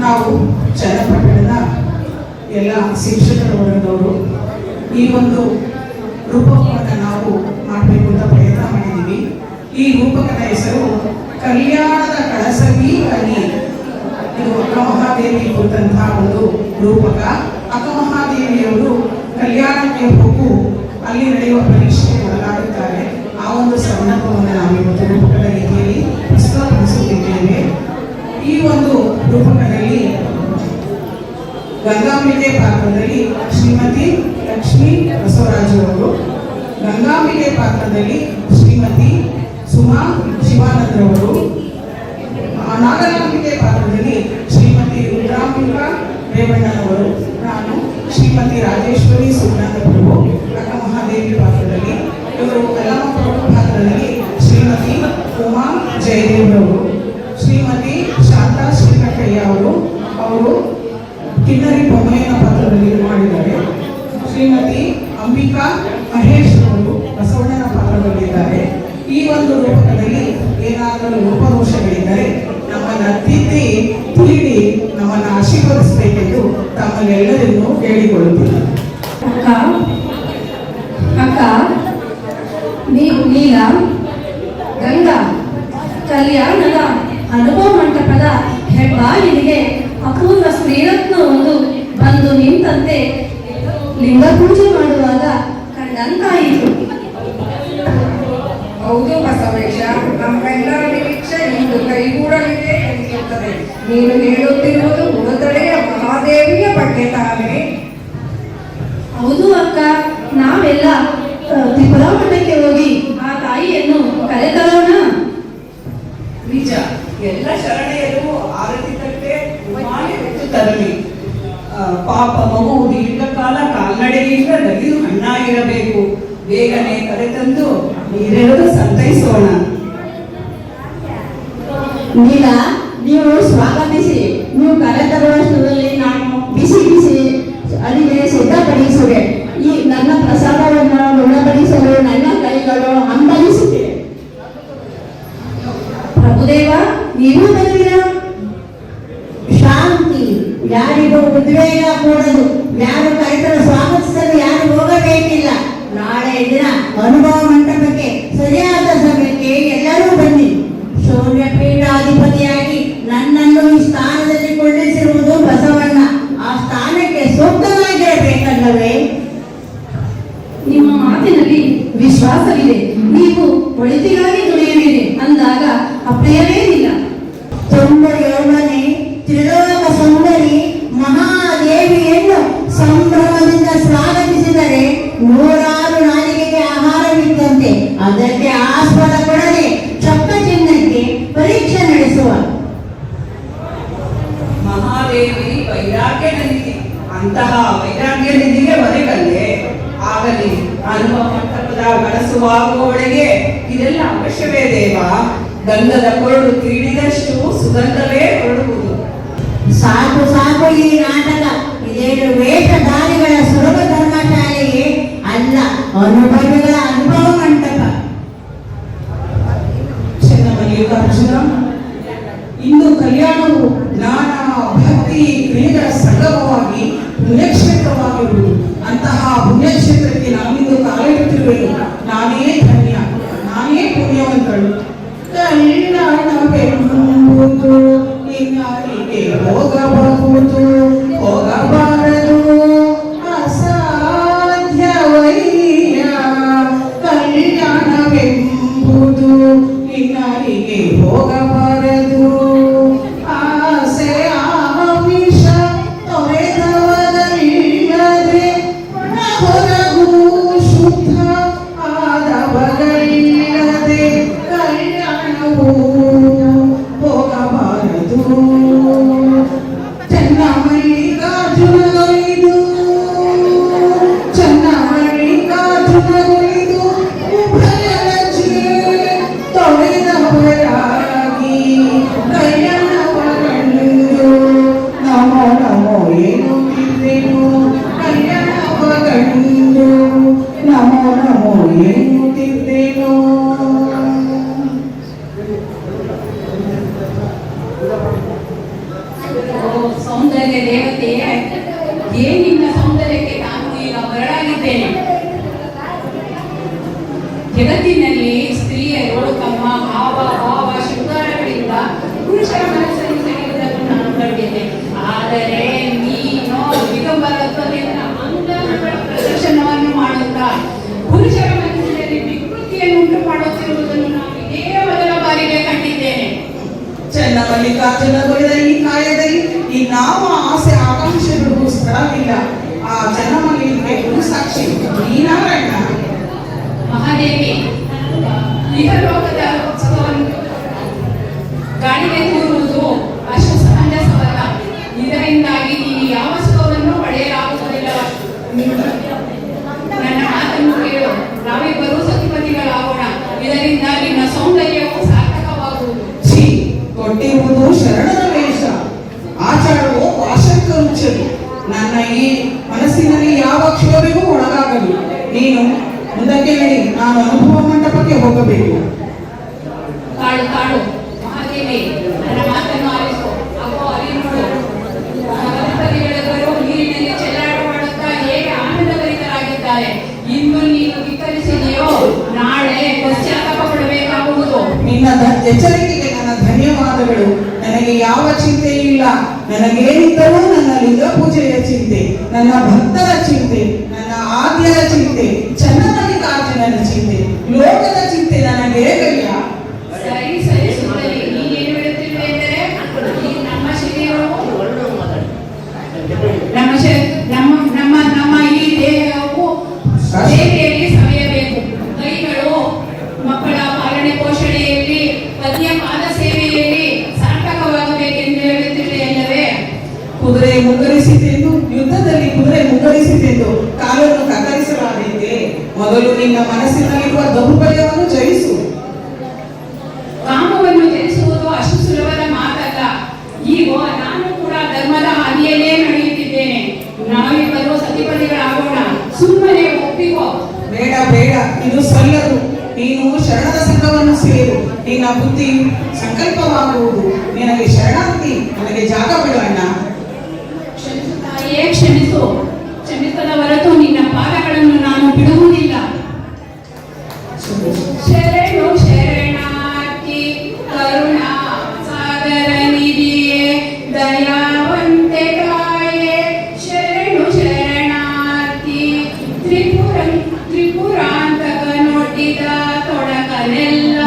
ನಾವು ಚನ್ನಪಟ್ಟಣದ ಎಲ್ಲ ಶಿಕ್ಷಕರ ವರ್ಗದವರು ಈ ಒಂದು ರೂಪಕವನ್ನು ನಾವು ಮಾಡಬೇಕು ಅಂತ ಪ್ರಯತ್ನ ಮಾಡಿದ್ದೀವಿ. ಈ ರೂಪಕದ ಹೆಸರು ಕಲ್ಯಾಣದ ಕಳಸವಿ ಅನಿ. ಇದು ಅಕ್ಕಮಹಾದೇವಿ ಕುರಿತಂತಹ ಒಂದು ರೂಪಕ. ಅಕ್ಕಮಹಾದೇವಿಯವರು ಕಲ್ಯಾಣಕ್ಕೆ ಹೋಗು ಅಲ್ಲಿ ನಡೆಯುವ ಪರೀಕ್ಷೆಗೆ ಒಳಗಾಗುತ್ತಾರೆ. ಆ ಒಂದು ಸಂದರ್ಭವನ್ನು ನಾವಿವತ್ತು ರೂಪಕದ ರೀತಿಯಲ್ಲಿ ಪ್ರಸ್ತುತಪಡಿಸುತ್ತಿದ್ದೇವೆ. ಈ ಒಂದು ರೂಪಕದಲ್ಲಿ ಗಂಗಾಂಬಿಕೆ ಪಾತ್ರದಲ್ಲಿ ಶ್ರೀಮತಿ ಲಕ್ಷ್ಮೀ ಬಸವರಾಜು ಅವರು, ಗಂಗಾಂಬಿಕೆ ಪಾತ್ರದಲ್ಲಿ ಶ್ರೀಮತಿ ಸುಮಾ ಶಿವಾನಂದ್ರವರು, ನಾಗರಾಂಬಿಕೆ ಪಾತ್ರದಲ್ಲಿ ಶ್ರೀಮತಿ ರುದ್ರಾಂಬಿಕಾ ರೇವಣ್ಣನವರು, ನಾನು ಶ್ರೀಮತಿ ರಾಜೇಶ್ವರಿ ಸುಜ್ಞಾನ ಪ್ರಭು, ಅಕ್ಕ ಮಹಾದೇವಿ ಪಾತ್ರದಲ್ಲಿ ಇವರು ಕಲಾಮ ಪ್ರಭು ಪಾತ್ರದಲ್ಲಿ ಶ್ರೀಮತಿ ಉಮಾ ಜಯದೇವ್ರವರು, ಶ್ರೀಮತಿ ಶಾಂತಾ ಶ್ರೀಕಟ್ಟಯ್ಯ ಅವರು ಕಿನ್ನರಿ ಬೊಮ್ಮೆಯನ ಪಾತ್ರದಲ್ಲಿ ಮಾಡಿದ್ದಾರೆ. ಶ್ರೀಮತಿ ಅಂಬಿಕಾ ಮಹೇಶ್ ಅವರು ಬಸವಣ್ಣನ ಪಾತ್ರದಲ್ಲಿದ್ದಾರೆ. ಈ ಒಂದು ರೂಪಕದಲ್ಲಿ ಏನಾದರೂ ರೂಪದೋಷಗಳಿದ್ದರೆ ನಮ್ಮನ್ನು ತಿದ್ದಿ ತಿಳಿದಿ ನಮ್ಮನ್ನು ಆಶೀರ್ವದಿಸಬೇಕೆಂದು ತಮ್ಮನ್ನೆಲ್ಲರನ್ನೂ ಕೇಳಿಕೊಳ್ಳುತ್ತೀನಿ. ಅಕ್ಕ ನೀಲ ಗಂಗಾ ಕಲ್ಯಾಣದ ಅನುಭವ ಮಂಟಪದ ಹೆಬ್ಬಾಗಿಲಿಗೆ ಅಪೂರ್ವ ಸ್ತ್ರೀರತ್ನವೊಂದು ಬಂದು ನಿಂತಂತೆ ಲಿಂಗ ಪೂಜೆ ಮಾಡುವಾಗ ಕಂಡಂತಾಯಿತು. ಹೌದು ಬಸವೇಶ, ನಮ್ಮೆಲ್ಲರ ನಿರೀಕ್ಷೆ ಇಂದು ಕೈಗೂಡಲಿದೆ ಎನಿಸುತ್ತದೆ. ನೀನು ಹೇಳುತ್ತಿರುವುದು ಉಡುತಡೆಯ ಮಹಾದೇವಿಯ ಬಗ್ಗೆ ತಾನೇ? ಹೌದು ಅಕ್ಕ, ನಾವೆಲ್ಲ ತ್ರಿಪುರ ಮಠಕ್ಕೆ ಹೋಗಿ ಆ ತಾಯಿಯನ್ನು ಕರೆತರೋಣ. ನಿಜ, ಎಲ್ಲ ಶರಣೆಯರು ಆರತಿ ತಟ್ಟೆ ಮಾಡಿ ಹೊತ್ತು ತರಲಿ. ಪಾಪ ಮಗು ದೀರ್ಘಕಾಲ ಕಾಲ್ನಡೆಯಿಂದ ನಲಿದು ಹಣ್ಣಾಗಿರಬೇಕು. ಬೇಗನೆ ಕರೆತಂದು ನೀರೆರಡು ಸಂತೈಸೋಣ. ನೀಲ, ನೀವು ಸ್ವಾಗತಿಸಿ. ನೀವು ಕರೆತರುವಷ್ಟರಲ್ಲಿ ನಾನು ಬಿಸಿ ಬಿಸಿ ಅಡಿಗೆ ಸಿದ್ಧಪಡಿಸುವೆ. ಈ ನನ್ನ ಪ್ರಸಾದವನ್ನು ಉಣಬಡಿಸಲು ನನ್ನ ಕೈಗಳು ಹಂಬಲಿಸಿದೆ. ಪ್ರಭುದೇವ, ನೀವು ಬರುವಿರಾ? ಶಾಂತಿ. ಯಾರಿಗೂ ಉದ್ವೇಗ ಕೂಡದು. ಯಾರು ಕರೆತರು ಸ್ವಾಗತಿಸಲು ಯಾರು ಹೋಗಬೇಕಿಲ್ಲ. ನಾಳೆ ದಿನ ಅನುಭವ ಮಂಟಪಕ್ಕೆ ಸರಿಯಾದ ಸಮಯಕ್ಕೆ ಎಲ್ಲರೂ ಬನ್ನಿ. ಶೌರ್ಯಪೀಠಾಧಿಪತಿಯಾಗಿ ನನ್ನನ್ನು ಈ ಸ್ಥಾನದಲ್ಲಿ ಕೊಳ್ಳಿಸಿರುವುದು ಬಸವಣ್ಣ. ಆ ಸ್ಥಾನಕ್ಕೆ ಸೂಕ್ತವಾಗಿರಬೇಕಲ್ಲವೇ? ನಿಮ್ಮ ಮಾತಿನಲ್ಲಿ ವಿಶ್ವಾಸವಿದೆ. ನೀವು ಒಳಿತಿಗಾಗಿ ದುಡಿಯುವಿರಿ ಅಂದಾಗ ಅಪ್ರಿಯವೇನಿಲ್ಲ. ತುಂಬ ಯೌವನೆ, ತ್ರಿಲೋಕ ಸುಂದರಿ ಮಹಾದೇವಿಯನ್ನು ಸಂಭ್ರಮದಿಂದ ಸ್ವಾಗತಿಸಿದರೆ ನೂರಾರು ನಾಲಿಗೆಗೆ ಆಹಾರವಿದ್ದಂತೆ ಅದಕ್ಕೆ ಆಸ್ಪದ ಕೊಡದೆ ಚೊಕ್ಕ ಚಿನ್ನಕ್ಕೆ ಪರೀಕ್ಷೆ ನಡೆಸುವ ಮಹಾದೇವಿ ವೈರಾಗ್ಯ ನಿಧಿ. ಅಂತಹ ವೈರಾಗ್ಯ ನಿಧಿಗೆ ಒದಗಲ್ಲೇ ಆಗಲಿ. ಅನುಭವ ಮಂಟಪದ ಬಳಸುವಾಗುವವಳೆಗೆ ಇದೆಲ್ಲ ಅವಶ್ಯವೇ ದೇವ. ಗಂಧದ ಕೊರಡು ತೀಡಿದಷ್ಟು ಸುಗಂಧವೇ ಹೊರಡುವುದು. ಸಾಕು ಸಾಕು ಈ ನಾಟಕ. ಇದೇನು ವೇಷಧಾರಿಗಳ ಸುಲಭ ಧರ್ಮಶಾಲೆಯೇ ಅಲ್ಲ, ಅನುಭವಿಗಳ ಅನುಭವ ಮಂಟಪ. ಚೆನ್ನಮಲ್ಲಿಕಾರ್ಜುನ, ಇಂದು ಕಲ್ಯಾಣವು ಜ್ಞಾನ ಭಕ್ತಿ ಕ್ರಿಯೆಗಳ ಸಂಗಮವಾಗಿ ಪುಣ್ಯಕ್ಷೇತ್ರವಾಗಿರುವುದು. ಅಂತಹ ಪುಣ್ಯಕ್ಷೇತ್ರಕ್ಕೆ ನಾನಿಂದು ಕಾಲಿಡುತ್ತಿರುವೆನು. ನಾನೇ ಧನ್ಯ, ನಾನೇ ಪುಣ್ಯವಂತಳು. ಕಲ್ಯಾಣವೆಂಬುದು ಇನ್ನಾರಿಗೆ ಹೋಗಬಹುದು, ಹೋಗಬಾರದು, ಅಸಾಧ್ಯವಯ್ಯ. ಕಲ್ಯಾಣವೆಂಬುದು ಇನ್ನಾರಿಗೆ ಹೋಗಬಾರದು, ಆಸೆ ಆಮಿಷ ತೊರೆದವದಲ್ಲದೆ ಹೊರಗೂ ಶುದ್ಧ ಆದವಗಳಿಲ್ಲದೆ ಕಲ್ಯಾಣವು ಹೋಗಬಾರದು. ಚೆನ್ನಮಲ್ಲಿಕಾರ್ಜುನಗೊಲಿದು, ಚೆನ್ನಮಲ್ಲಿಕಾರ್ಜುನಗೊಲಿದು ಉಭಯ ಲಜ್ಜೆ ತೊಳೆದವರಾಗಿ ಕಲ್ಯಾಣವಗಂಡು ನಮೋ ನಮೋ ಎನ್ನುತ್ತಿದ್ದೆನು. ಕಲ್ಯಾಣವಗಂಡು ನಮೋ ನಮೋ ಎನ್ನುತ್ತಿದ್ದೆನು. ಸೌಂದರ್ಯ ದೇವತೆಯೇ, ಏನಿನ್ನ ಸೌಂದರ್ಯಕ್ಕೆ ನಾನು ಈಗ ಬರಲಾಗಿದ್ದೇನೆ. ಜಗತ್ತಿನಲ್ಲಿ ಸ್ತ್ರೀಯರು ತಮ್ಮ ಭಾವ ಭಾವ ಶೃಂಗಾರಗಳಿಂದ ಪುರುಷರ ಮನಸ್ಸನ್ನು ಸೆಳೆಯುವುದನ್ನು ನಾನು ಕಂಡಿದ್ದೆ. ಆದರೆ ನೀನು ದಿಗಂಬರತ್ವದಿಂದ ಅಂಗಗಳ ಪ್ರದರ್ಶನವನ್ನು ಮಾಡುತ್ತಾ ಪುರುಷರ ಮನಸ್ಸಿನಲ್ಲಿ ವಿಕೃತಿಯನ್ನು ಉಂಟು ಮಾಡುತ್ತಿರುವುದನ್ನು ನಾನು ಇದೇ ಮೊದಲ ಬಾರಿಗೆ ಕಂಡಿದ್ದೇನೆ. ಚೆನ್ನಮಲ್ಲಿಕಾರ್ಜುನಗೊಲಿದ ಈ ಕಾಯದಲ್ಲಿ ಈ ನಾಮ ಆಸೆ ಆಕಾಂಕ್ಷೆಗಳಿಗೂ ಸ್ಥಳವಿಲ್ಲ. ಆ ಚೆನ್ನಮಲ್ಲಿಗೆ ಗುರು ಸಾಕ್ಷಿ ನೀನಾರಾಯಣ. ಮಹಾದೇವಿ, ಇಹಲೋಕದ ಸುಖವನ್ನು ಗಾಳಿಗೆ ತೂರುವುದು ಅಷ್ಟು ಸಮಂಜಸವಲ್ಲ. ಇದರಿಂದಾಗಿ ನೀನು ಯಾವ ಸುಖವನ್ನು ಪಡೆಯಲಾಗುವುದಿಲ್ಲ. ನನ್ನ ಮಾತನ್ನು ಕೇಳು, ನಾವಿಬ್ಬರೂ ಸತಿಪತಿಗಳಾಗೋಣ. ಇದರಿಂದ ನಿನ್ನ ಸೌಂದರ್ಯವು ಸಾರ್ಥಕವಾಗುವುದು. ಛೀ, ಕೊಟ್ಟಿರುವುದು ಶರಣರ ವೇಷ, ಆಚಾರವು ವಾಶಂಕ ರುಚರು. ನನ್ನ ಈ ಮನಸ್ಸಿನಲ್ಲಿ ಯಾವ ಕ್ಷೋಭೆಗೂ ಒಳಗಾಗಲಿ. ನೀನು ಮುಂದಕ್ಕೆ ನಡಿ, ನಾನು ಅನುಭವ ಮಂಟಪಕ್ಕೆ ಹೋಗಬೇಕು. ತಾಳು ತಾಳು ಮಹಾದೇವಿ, ನನ್ನ ಮಾತನ್ನು ಆಲಿಸು. ಅಗೋ ಅಲ್ಲಿ ನೋಡು, ದಂಪತಿಗಳೆಲ್ಲರೂ ನೀರಿನಲ್ಲಿ ಚೆಲ್ಲಾಟವಾಡುತ್ತಾ ಹೇಗೆ ಆನಂದಭರಿತರಾಗಿದ್ದಾರೆ. ಇನ್ನು ನೀನು ಧಿಕ್ಕರಿಸಿದೆಯೋ ನಾಳೆ ಪಶ್ಚಾತ್ತಾಪ ಪಡಬೇಕಾಗುವುದು. ನಿನ್ನ ಎಚ್ಚರಿಕೆಗೆ ನನ್ನ ಧನ್ಯವಾದಗಳು. ನನಗೆ ಯಾವ ಚಿಂತೆ ಇಲ್ಲ. ನನಗೇನಿದ್ದರೂ ನನ್ನ ಲಿಂಗ ಪೂಜೆಯ ಚಿಂತೆ, ನನ್ನ ಭಕ್ತರ ಚಿಂತೆ, ನನ್ನ ಆದ್ಯರ ಚಿಂತೆ, ಚೆನ್ನಮಲ್ಲಿಕಾರ್ಜುನನ ಚಿಂತೆ, ಲೋಕದ ಚಿಂತೆ ನನಗೆ ಕೈಯ. ಸರಿ ಸರಿ ಸುಂದರಿ, ನೀನೇನು ಹೇಳುತ್ತಿರುವೆ ಎಂದರೆ ಈ ನಮ್ಮ ಶರೀರವು ನಮ್ಮ ಈ ದೇಹವು ಸೇವೆಯಲ್ಲಿ ಸವೆಯಬೇಕು. ಕೈಗಳು ಮಕ್ಕಳ ಪಾಲನೆ ಪೋಷಣೆಯಲ್ಲಿ, ಪತಿಯ ಪಾದ ಸೇವೆಯಲ್ಲಿ ಸಾರ್ಥಕವಾಗಬೇಕೆಂದು ಹೇಳುತ್ತಿರುವೆ ಅಲ್ಲವೇ? ಕುದುರೆ ಮುಂಗರಿಸಿತೆಂದು, ಯುದ್ಧದಲ್ಲಿ ಕುದುರೆ ಮುಂಗರಿಸಿತೆಂದು ಕಾಲನ್ನು ಕತ್ತರಿಸಲಾಗಿದೆ. ಮೊದಲು ನಿನ್ನ ಮನಸ್ಸಿನಲ್ಲಿರುವ ದೌರ್ಬಲ್ಯವನ್ನು ಜಯಿಸು. ಕಾಮವನ್ನು ಜಯಿಸುವುದು ಅಷ್ಟು ಸುಲಭ ಬೇಡ ಬೇಡ, ಇದು ಸಲ್ಲದು. ನೀನು ಶರಣರ ಸಂಘವನ್ನು ಸೇರು, ನಿನ್ನ ಬುದ್ಧಿ ಸಂಕಲ್ಪವಾಗುವುದು. ನಿನಗೆ ಶರಣಾರ್ಥಿ, ನನಗೆ ಜಾಗ ಬಿಡು ಅಣ್ಣ. ಕ್ಷಮಿಸು ತಾಯಿಯೇ, ಕ್ಷಮಿಸು. ಕ್ಷಮಿಸದ ಹೊರತು ನಿನ್ನ ಪಾದಗಳನ್ನು ನಾನು ಬಿಡುವುದಿಲ್ಲ. ಶರಣು ಶರಣಾರ್ಥಿ ಕರುಣಾ ಸಾಗರ ನಿಧಿಯೇ ದಯಾವಂತೆ ತಾಯೇ. ಶರಣು ಶರಣಾರ್ಥಿ ತ್ರಿಪುರಾಂತಕ ನೋಡಿದ ತೊಡಕನೆಲ್ಲ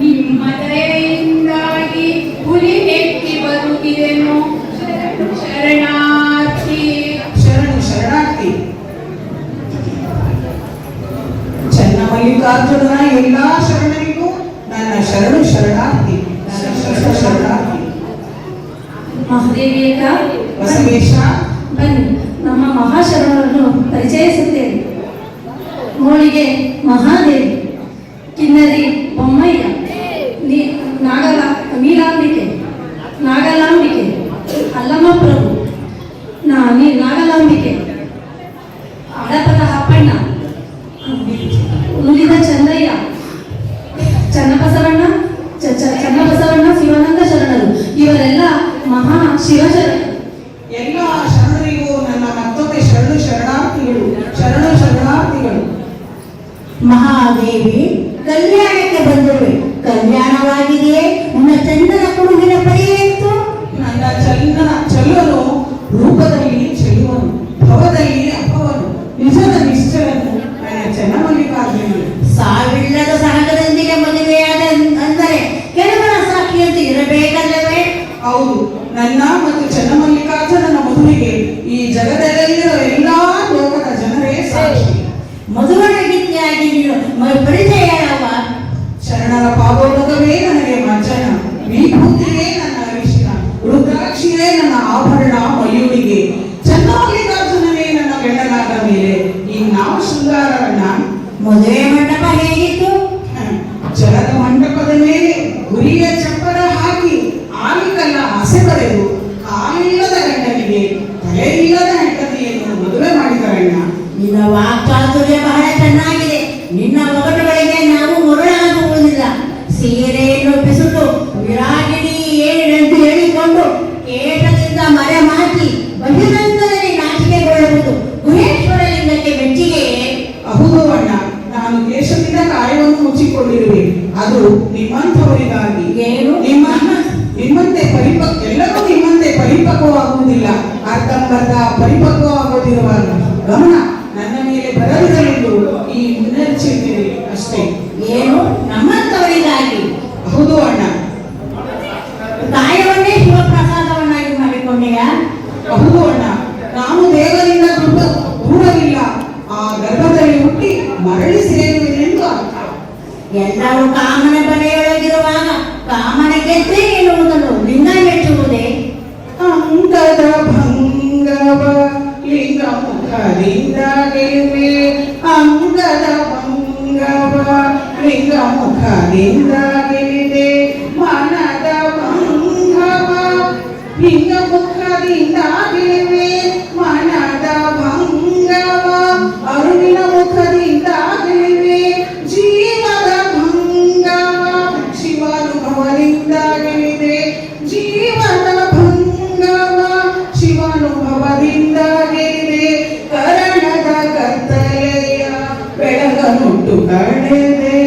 ನಿಮ್ಮ ದಯೆಯಿಂದಾಗಿ ಹುಲಿ ನೆಕ್ಕಿ ಬದುಕಿದೆನು. ಶರಣು ಶರಣಾರ್ಥಿ. ಶರಣು ಶರಣಾರ್ಥಿ. ಚನ್ನಮಲ್ಲಿಕಾರ್ಜುನನ ಎಲ್ಲಾ ಶರಣರಿಗೂ ನನ್ನ ಶರಣು ಶರಣಾರ್ಥಿ, ನನ್ನ ಶರಣು ಶರಣಾರ್ಥಿ. ಮಹಾದೇವಿಯಕ್ಕ, ಬಸವೇಶ, ಬನ್ನಿ ನಮ್ಮ ಮಹಾಶರಣರನ್ನು ಪರಿಚಯಿಸುತ್ತೇನೆ. ಮೋಳಿಗೆ ಮಹಾದೇವಿ, ಕಿನ್ನರಿ ಬೊಮ್ಮಯ್ಯ, ನೀಲಾಂಬಿಕೆ, ನಾಗಲಾಂಬಿಕೆ, ಅಲ್ಲಮ್ಮ ಪ್ರಭು, ನಾಗಲಾಂಬಿಕೆ, ಹಡಪದ ಅಪ್ಪಣ್ಣ, ಉಳಿದ ಚಂದಯ್ಯ, ಚನ್ನಬಸವಣ್ಣ, ಶಿವಾನಂದ ಶರಣರು, ಇವರೆಲ್ಲ ಮಹಾ ಶಿವಶರಣರು. ಎಲ್ಲ ಶರಣರಿಗೂ ನನ್ನ ಮತ್ತೊಮ್ಮೆ ಶರಣು ಶರಣಾರ್ಥಿಗಳು, ಶರಣು ಶರಣಾರ್ಥಿಗಳು. ಮಹಾದೇವಿ, ಕಲ್ಯಾಣಕ್ಕೆ ಬಂದಿರುವೆ. ಕಲ್ಯಾಣವಾಗಿದೆಯೇ? ನನ್ನ ಚಂದನ ಕುಡುಗಿನ ಪರಿಯೇತ್ತು. ನನ್ನ ಚೆಲ್ಲುವನು ರೂಪದಲ್ಲಿ ಚೆಲ್ಲುವನು, ಭವದಲ್ಲಿ ಅಪ್ಪವನು, ನಿಜದ ನಿಶ್ಚಯನು ನನ್ನ ಚನ್ನಮಲ್ಲಿಕಾರ್ಜುನನು. ಸಾವಿಲ್ಲದ ಸಹಜದೊಂದಿಗೆ ಮದುವೆಯಾದ ಅಂದರೆ ಕೆಲವರ ಸಾಕ್ಷಿಯಂತೆ ಇರಬೇಕಲ್ಲವೇ? ಹೌದು, ನನ್ನ ಮತ್ತು ಚನ್ನಮಲ್ಲಿಕಾರ್ಜುನನ ಮದುವೆಗೆ ಈ ಜಗದಲ್ಲಿರುವ ಎಲ್ಲಾ ಲೋಕದ ಜನರೇ ಸಾಕ್ಷಿ. ಮಧುವನ ಗೀತೆಯಾಗಿ ನೀನು ಪರಿಚಯವ. ಶರಣರ ಪಾದೋದಕವೇ ನನಗೆ ಮಜ್ಜನ, ವಿಭೂತಿಯೇ ನನ್ನ ಅರಿಶಿನ, ರುದ್ರಾಕ್ಷಿಯೇ ನನ್ನ ಆಭರಣ ಮಯೂರಿಗೆ, ಚನ್ನಮಲ್ಲಿಕಾರ್ಜುನನೇ ನನ್ನ ಗಂಡನಾದ ಮೇಲೆ ಇನ್ನಾವ ಶೃಂಗಾರವನ್ನ. ಮದುವೆ ಮಂಟಪ ಹೇಗಿತ್ತು? ಜಲದ ಮಂಟಪದ ಮೇಲೆ ಗುರಿಯ ಚಪ್ಪರ ಹಾಕಿ ಆಲಿಕಲ್ಲ ಆಸೆ ಬರೆದು ಕಾಲಿಲ್ಲದ ಗಂಡನಿಗೆ ತಲೆ ಇಲ್ಲದ ಹೆಂಡತಿಯನ್ನು ಮದುವೆ ಮಾಡಿದರಣ್ಣ. ನಿನ್ನ ವಾಕ್ಚಾತುರ್ಯ ಬಹಳ ಚೆನ್ನಾಗಿದೆ. ನಿನ್ನ ಒಗಟುಗಳಿಗೆ ನಾವು ಮರುಳಾಗುವುದಿಲ್ಲ. ಸೀರೆಯನ್ನು ಬಿಸುಟು ವಿರಾಗಿಣಿ ಏನೆಂದು ಹೇಳಿಕೊಂಡು ಕೇಟದಿಂದ ಮರೆ ಮಾಚಿ ಬಹಿರಂಗದಲ್ಲಿ ನಾಚಿಕೆಗೊಳ್ಳುವುದು ಗುಹೇಶ್ವರ ಲಿಂಗಕ್ಕೆ ಮೆಚ್ಚಿಗೆಯೇ? ಹೌದು ಅಣ್ಣ, ನಾನು ದೇಶದಿಂದ ಕಾರ್ಯವನ್ನು ಮುಚ್ಚಿಕೊಂಡಿರುವೆ. ಅದು ನಿಮ್ಮಂಥವರಿಗಾಗಿ. ಏನು? ನಿಮ್ಮಂತೆ ಎಲ್ಲರೂ ನಿಮ್ಮಂತೆ ಪರಿಪಕ್ವವಾಗುವುದಿಲ್ಲ. ಅರ್ಧಂಬರ್ಧ ಪರಿಪಕ್ವವಾಗುತ್ತಿರುವಾಗ ಗಮನ ನನ್ನ ಮೇಲೆ ಬರದಿರಲೆಂದು ಈ ಮುನ್ನೆಚ್ಚರಿಕೆ ಅಷ್ಟೇ. ಏನು? ನಮ್ಮಂಥವರಿಗಾಗಿ? ಹೌದು ಅಣ್ಣ. ಕಾಯವನ್ನೇ ಶಿವಪ್ರಸಾದವನ್ನಾಗಿ ಮಾಡಿಕೊಂಡೆಯಾ? ಹೌದು ಅಣ್ಣ, ನಾನು ದೇವರಿಂದ ದೂರವಿಲ್ಲ. ಆ ಗರ್ಭದಲ್ಲಿ ಹುಟ್ಟಿ ಮರಳಿ ಸೇರುವೆನೆಂದು ಅರ್ಥ. ಎಲ್ಲರೂ ಕಾಮನ ಬಲೆಯೊಳಗಿರುವಾಗ ಕಾಮನ ಗೆದ್ದೆ ಎನ್ನುವುದನ್ನು ಲಿಂಗ ಮೆಚ್ಚುವುದೇ? ಅಂಗದ ಭಂಗವ ಲಿಂಗ ಮುಖದಿಂದ ಗೆಲುವೆ, ಅಂಗದ ಭಂಗವ ಲಿಂಗ ಮುಖದಿಂದ ಗೆಲಿದೆ, ಮನದ ಭಂಗವ ಲಿಂಗ ಮುಖದಿಂದ ಗೆಲುವೆ, ಮನದ ಭಂಗವ ಅರುಣಿನ ಮುಖದಿಂದ ಗೆಲುವೆ, ಜೀವದ ಭಂಗವ ಶಿವಾನುಭವದಿಂದ ಗೆಲಿದೆ, ಜೀವದ ಭಂಗವ ಶಿವಾನುಭವದಿಂದ ಗೆಲಿದೆ, ಕರಣದ ಕತ್ತಲೆಯ ಬೆಳಗನುಟ್ಟು ಕಳೆದೆ,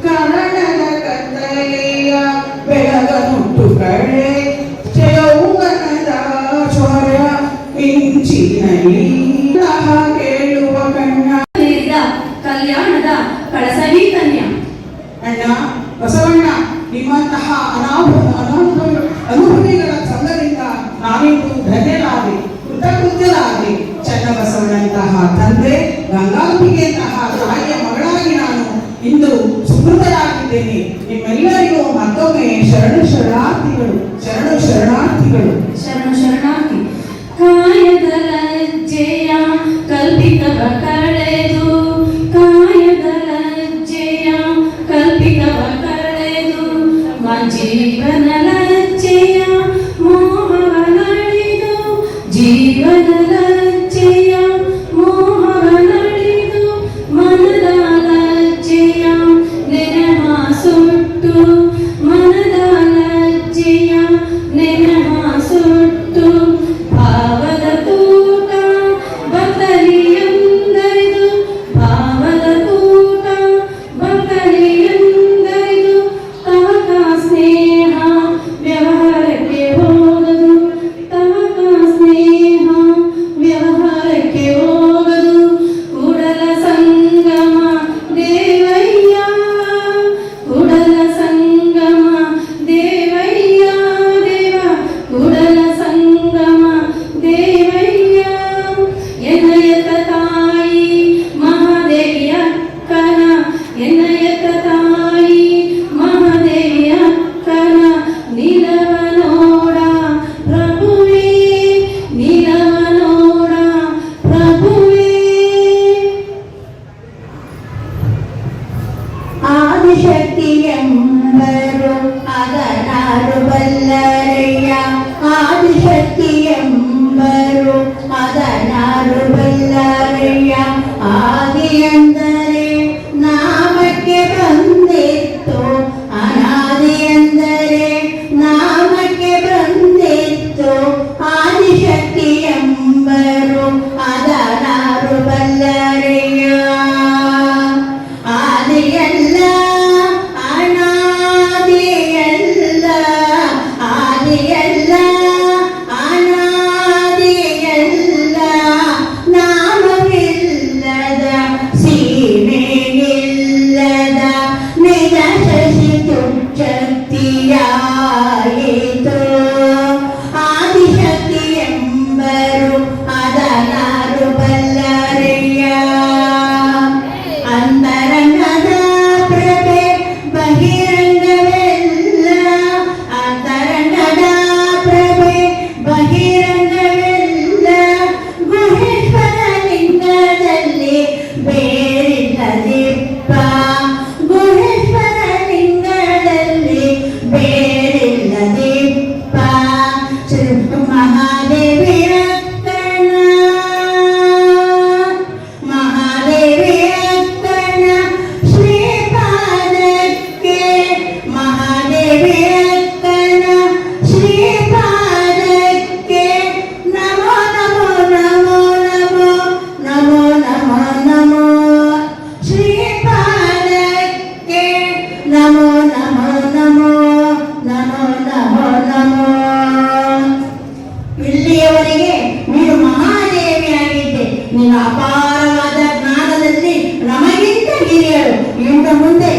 ಕರಣದ ಕತ್ತಲೆಯ ಬೆಳಗನುಟ್ಟು ಕಳೆ, ಯೌವನದ ಜ್ವರ ಮಿಂಚಿನಲ್ಲಿ ಕೇಳುವ ಕಣ್ಣ. ಕಲ್ಯಾಣದ ಕಳಸವಿ ಕನ್ಯಾ. ಅಣ್ಣ ಬಸವಣ್ಣ, ನಿಮ್ಮಂತಹ ಅನುಭವಿಗಳ ಸಂಘದಿಂದ ನಾನಿಂದು ಧನ್ಯನಾದೆ, ಕೃತಕೃತ್ಯನಾದೆ. ಚನ್ನಬಸವಣ್ಣಂತಹ ತಂದೆ, ಗಂಗಾಂಬಿಕೆಯಂತಹ ತಾಯಿಯ ಮಗಳಾಗಿ ನಾನು ಇಂದು ಸುಕೃತರಾಗಿದ್ದೇನೆ. ನಿಮ್ಮೆಲ್ಲರಿಗೂ ಮತ್ತೊಮ್ಮೆ ಶರಣು ಶರಣಾರ್ಥಿಗಳು, ಶರಣು ಶರಣಾರ್ಥಿಗಳು. ಶರಣು ಶರಣಾರ್ಥಿ. ಕಾಯದ ಲಜ್ಜೆಯ ಕಲ್ಪಿತವ ಕಳೆದು, ಕಾಯದ ಲಜ್ಜೆಯ ಕಲ್ಪಿತವ ಕಳೆದು, ಜೀವನ ಲಜ್ಜೆಯ ಮೋಹವ ನಳಿದು, ಜೀವನ ಲಜ್ಜೆಯ ಮೋಹವ ನಳಿದು, ಮನ ಸುಟ್ಟು ಮನದ ಲಜ್ಜೆಯ ನೆನಹ ಸುಟ್ಟು ಭಾವದ ತೂಟ ಬಕಲಿಯಂದರಿದು ಭಾವದ ತೂಟ ಬಕಲಿಯಂದರಿದು ತವಕ ಸ್ನೇಹ ವ್ಯವಹಾರಕ್ಕೆ ಹೋಗದು ತವಕ ಸ್ನೇಹ ವ್ಯವಹಾರಕ್ಕೆ ಹೋಗದು ಕೂಡಲ ಸಂಗಮ ದೇವಯ್ಯ ಕೂಡಲ ಸಂಗಮ ದೇವಯ್ಯ ದೇವ ಕೂಡಲ ಸಂಗಮ ದೇವಯ್ಯ ಎನ್ನಯತ ತಾಯಿ ಮಹಾದೇವಿಯ ಕನ ಎನ್ನಯತ ತಾಯಿ ಮಹಾದೇವಿಯ ಕನ ನೀಲವ ನೋಡ ಪ್ರಭುವೇ ನೀಲವ ನೋಡ ಪ್ರಭುವೇ. ಆದಿಶಕ್ತಿಯೆಂಬರು ಅದನಾರು ಬಲ್ಲರಯ್ಯ ಆದಿಶಕ್ತಿಯೆಂಬರು ಅದನಾರು ಬಲ್ಲರಯ್ಯ ಆದಿ ಎಂದರೆ ನಾಮಕ್ಕೆ ಬಂದಿತ್ತು ಅನಾದಿ ಎಂದರೆ ನಾಮಕ್ಕೆ ಬಂದಿತ್ತು ಆದಿಶಕ್ತಿಯೆಂಬರು ಅದನಾರು ಬಲ್ಲರಯ್ಯ ಆದಿಯಲ್ಲ ಅನಾದಿಯಲ್ಲ ಆದಿಯಲ್ಲ ಅನಾದಿಯಲ್ಲ ನಾಮವಿಲ್ಲದ ಸೀಮೆಯಿಲ್ಲದ ನಿಜ ಶಶಿ ಶಕ್ತಿಯಾಯಿತು ಆದಿಶಕ್ತಿಯೆಂಬರು ಅದನಾರು ಬಲ್ಲರಯ್ಯ ಅಂತರಂಗದ ಪ್ರಭೆ ಬಹಿರಂಗವೆಲ್ಲ ಅಂತರಂಗದ ಪ್ರಭೆ ಬಹಿರಂಗವೆಲ್ಲ ಗುಹೇಶ್ವರ ಲಿಂಗದಲ್ಲಿ ಬೇರಿಲ್ಲದಿಪ್ಪ ಗುಹೇಶ್ವರ ಲಿಂಗದಲ್ಲಿ ಬೇರಿಲ್ಲದಿಪ್ಪ ಶ್ರೀ ಮಹಾದೇವಿಯ ಕಣ ಮಹಾದೇವಿಯ ಕಣ ಶ್ರೀಪಾದಕ್ಕೆ ಮಹಾದೇವಿಯ ಕಣ ಶ್ರೀಪಾದಕ್ಕೆ ನಮೋ ನಮೋ ನಮೋ ನಮೋ ನಮೋ ನಮೋ ನಮೋ ಶ್ರೀಪಾದಕ್ಕೆ ನಮೋ ನಮೋ ನಮೋ ನಮೋ ನಮೋ ನಮೋ. ಇಲ್ಲಿಯವರೆಗೆ ನೀನು ಮಹಾದೇವಿಯಾಗಿದ್ದೆ. ನಿನ್ನ ಅಪಾರವಾದ ಜ್ಞಾನದಲ್ಲಿ ನಮಗಿಂತ ಹಿರಿಯರು. ಇನ್ನು ಮುಂದೆ